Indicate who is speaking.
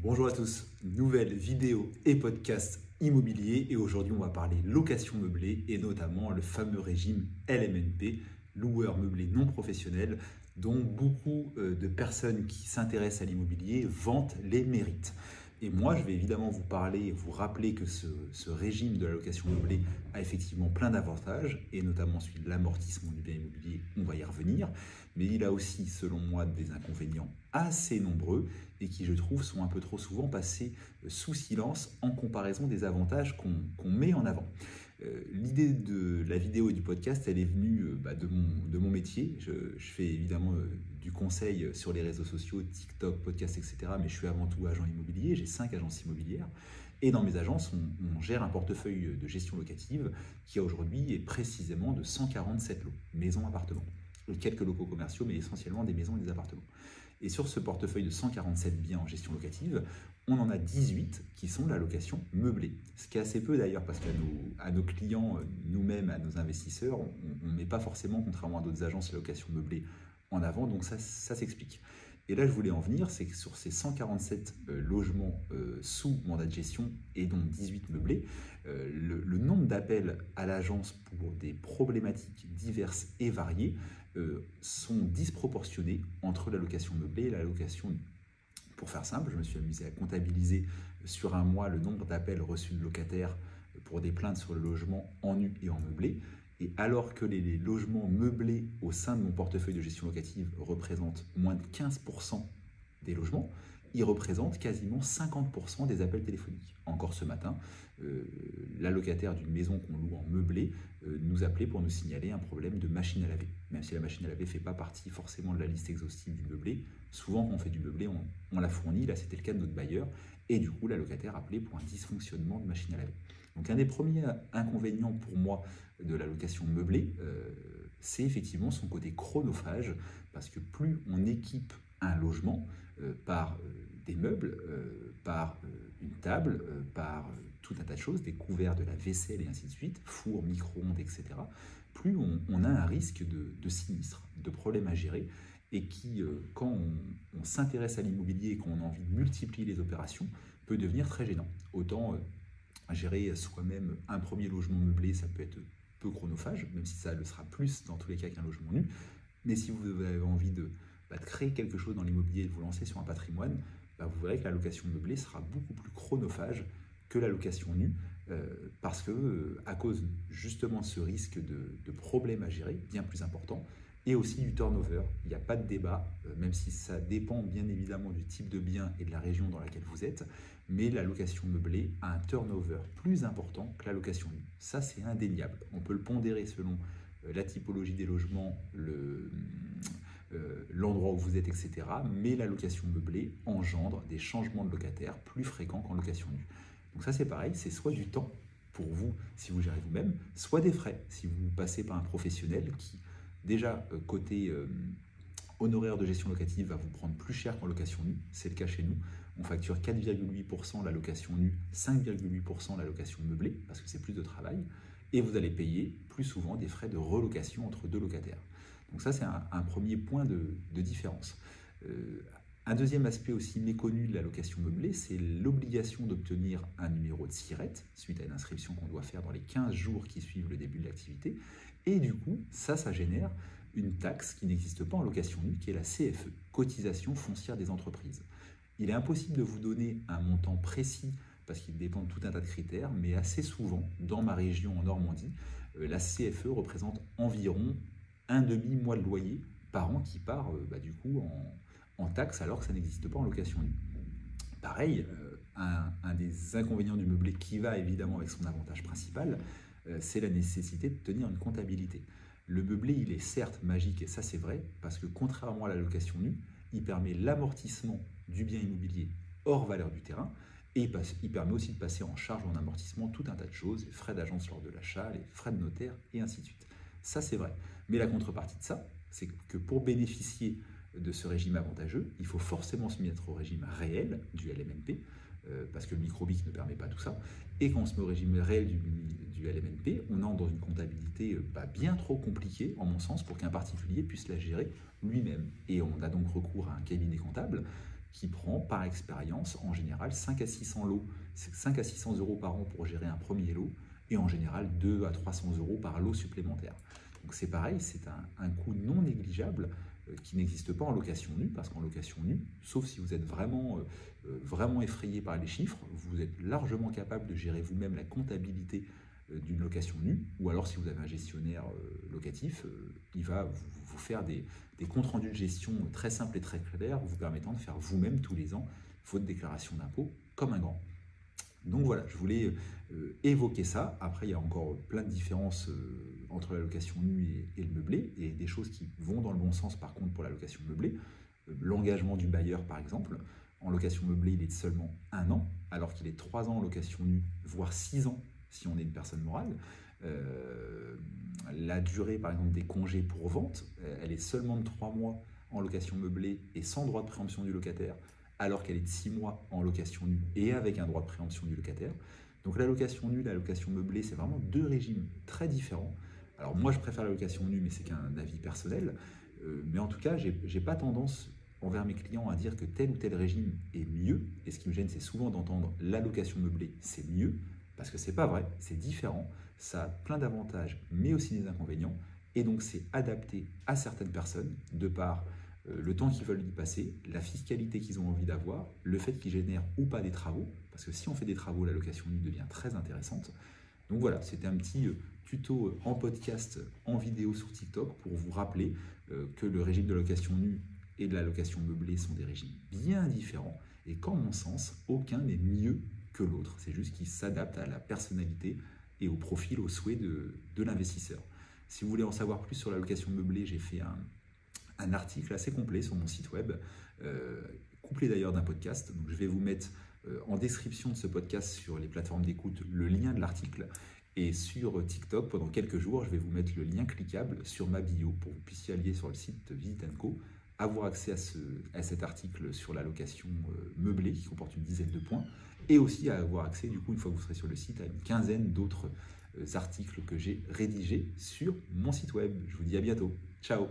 Speaker 1: Bonjour à tous, nouvelle vidéo et podcast immobilier et aujourd'hui on va parler location meublée et notamment le fameux régime LMNP, loueur meublé non professionnel, dont beaucoup de personnes qui s'intéressent à l'immobilier vantent les mérites. Et moi je vais évidemment vous parler et vous rappeler que ce régime de la location meublée a effectivement plein d'avantages et notamment celui de l'amortissement du bien immobilier, on va y revenir, mais il a aussi selon moi des inconvénients assez nombreux et qui, je trouve, sont un peu trop souvent passés sous silence en comparaison des avantages qu'on met en avant. L'idée de la vidéo et du podcast, elle est venue de mon métier. Je fais évidemment du conseil sur les réseaux sociaux, TikTok, podcast, etc. Mais je suis avant tout agent immobilier, j'ai 5 agences immobilières. Et dans mes agences, on gère un portefeuille de gestion locative qui aujourd'hui est précisément de 147 lots, maisons, appartements. Quelques locaux commerciaux, mais essentiellement des maisons et des appartements. Et sur ce portefeuille de 147 biens en gestion locative, on en a 18 qui sont de la location meublée. Ce qui est assez peu d'ailleurs parce qu'à nos clients, nous-mêmes, à nos investisseurs, on ne met pas forcément, contrairement à d'autres agences, la location meublée en avant, donc ça s'explique. Et là, je voulais en venir, c'est que sur ces 147 logements sous mandat de gestion et donc 18 meublés, le nombre d'appels à l'agence pour des problématiques diverses et variées sont disproportionnés entre la location meublée et la location nue. Pour faire simple, je me suis amusé à comptabiliser sur un mois le nombre d'appels reçus de locataires pour des plaintes sur le logement en nu et en meublé. Et alors que les logements meublés au sein de mon portefeuille de gestion locative représentent moins de 15% des logements, ils représentent quasiment 50% des appels téléphoniques. Encore ce matin, la locataire d'une maison qu'on loue en meublé nous appelait pour nous signaler un problème de machine à laver. Même si la machine à laver ne fait pas partie forcément de la liste exhaustive du meublé, souvent quand on fait du meublé, on la fournit. Là, c'était le cas de notre bailleur. Et du coup, la locataire appelait pour un dysfonctionnement de machine à laver. Donc, un des premiers inconvénients pour moi de la location meublée, c'est effectivement son côté chronophage, parce que plus on équipe un logement par des meubles, par une table, par tout un tas de choses, des couverts, de la vaisselle et ainsi de suite, four, micro-ondes, etc., plus on a un risque de sinistre, de problèmes à gérer, et qui, quand on s'intéresse à l'immobilier et qu'on a envie de multiplier les opérations, peut devenir très gênant. Autant gérer soi-même un premier logement meublé, ça peut être peu chronophage, même si ça le sera plus dans tous les cas qu'un logement nu. Mais si vous avez envie de créer quelque chose dans l'immobilier et de vous lancer sur un patrimoine, vous verrez que la location meublée sera beaucoup plus chronophage que la location nue, parce que à cause justement de ce risque de problèmes à gérer, bien plus important, et aussi du turnover. Il n'y a pas de débat, même si ça dépend bien évidemment du type de bien et de la région dans laquelle vous êtes, mais la location meublée a un turnover plus important que la location nue. Ça, c'est indéniable. On peut le pondérer selon la typologie des logements, l'endroit où vous êtes, etc. Mais la location meublée engendre des changements de locataires plus fréquents qu'en location nue. Donc ça, c'est pareil, c'est soit du temps pour vous si vous gérez vous-même, soit des frais si vous passez par un professionnel qui, déjà, côté honoraire de gestion locative, va vous prendre plus cher qu'en location nue. C'est le cas chez nous. On facture 4,8% la location nue, 5,8% la location meublée, parce que c'est plus de travail. Et vous allez payer plus souvent des frais de relocation entre deux locataires. Donc ça, c'est un premier point de différence. Un deuxième aspect aussi méconnu de la location meublée, c'est l'obligation d'obtenir un numéro de SIRET, suite à une inscription qu'on doit faire dans les 15 jours qui suivent le début de l'activité. Et du coup, ça génère une taxe qui n'existe pas en location nue, qui est la CFE, cotisation foncière des entreprises. Il est impossible de vous donner un montant précis, parce qu'il dépend de tout un tas de critères, mais assez souvent, dans ma région en Normandie, la CFE représente environ un demi-mois de loyer par an qui part du coup en taxe, alors que ça n'existe pas en location nue. Pareil, un des inconvénients du meublé qui va évidemment avec son avantage principal, c'est la nécessité de tenir une comptabilité. Le meublé, il est certes magique, et ça c'est vrai, parce que contrairement à la location nue, il permet l'amortissement du bien immobilier hors valeur du terrain, et il permet aussi de passer en charge ou en amortissement tout un tas de choses, les frais d'agence lors de l'achat, les frais de notaire, et ainsi de suite. Ça c'est vrai. Mais la contrepartie de ça, c'est que pour bénéficier de ce régime avantageux, il faut forcément se mettre au régime réel du LMNP, parce que le micro-BIC ne permet pas tout ça. Et quand on se met au régime réel du LMNP, on entre dans une comptabilité bien trop compliquée, en mon sens, pour qu'un particulier puisse la gérer lui-même. Et on a donc recours à un cabinet comptable qui prend par expérience en général 5 à 600 lots, 5 à 600 euros par an pour gérer un premier lot et en général 2 à 300 euros par lot supplémentaire. Donc c'est pareil, c'est un coût non négligeable qui n'existe pas en location nue, parce qu'en location nue, sauf si vous êtes vraiment effrayé par les chiffres, vous êtes largement capable de gérer vous-même la comptabilité d'une location nue, ou alors si vous avez un gestionnaire locatif, il va vous faire des comptes rendus de gestion très simples et très clairs, vous permettant de faire vous-même tous les ans votre déclaration d'impôt comme un grand. Donc voilà, je voulais évoquer ça. Après, il y a encore plein de différences entre la location nue et le meublé, et des choses qui vont dans le bon sens par contre pour la location meublée. L'engagement du bailleur par exemple, en location meublée, il est de seulement 1 an, alors qu'il est 3 ans en location nue, voire 6 ans si on est une personne morale. La durée par exemple des congés pour vente, elle est seulement de 3 mois en location meublée et sans droit de préemption du locataire, alors qu'elle est de 6 mois en location nue et avec un droit de préemption du locataire. Donc la location nue, la location meublée, c'est vraiment 2 régimes très différents. Alors moi je préfère la location nue, mais c'est qu'un avis personnel. Mais en tout cas, j'ai pas tendance envers mes clients à dire que tel ou tel régime est mieux. Et ce qui me gêne, c'est souvent d'entendre la location meublée, c'est mieux, parce que c'est pas vrai, c'est différent. Ça a plein d'avantages, mais aussi des inconvénients. Et donc c'est adapté à certaines personnes, de par le temps qu'ils veulent y passer, la fiscalité qu'ils ont envie d'avoir, le fait qu'ils génèrent ou pas des travaux, parce que si on fait des travaux, la location nue devient très intéressante. Donc voilà, c'était un petit tuto en podcast, en vidéo sur TikTok pour vous rappeler que le régime de location nue et de la location meublée sont des régimes bien différents et qu'en mon sens, aucun n'est mieux que l'autre. C'est juste qu'ils s'adaptent à la personnalité et au profil, au souhait de l'investisseur. Si vous voulez en savoir plus sur la location meublée, j'ai fait un article assez complet sur mon site web, couplé d'ailleurs d'un podcast. Donc je vais vous mettre en description de ce podcast sur les plateformes d'écoute le lien de l'article. Et sur TikTok, pendant quelques jours, je vais vous mettre le lien cliquable sur ma bio pour que vous puissiez aller sur le site Visite & Co, avoir accès à cet article sur la location meublée qui comporte une dizaine de points, et aussi à avoir accès, du coup, une fois que vous serez sur le site, à une quinzaine d'autres articles que j'ai rédigés sur mon site web. Je vous dis à bientôt. Ciao!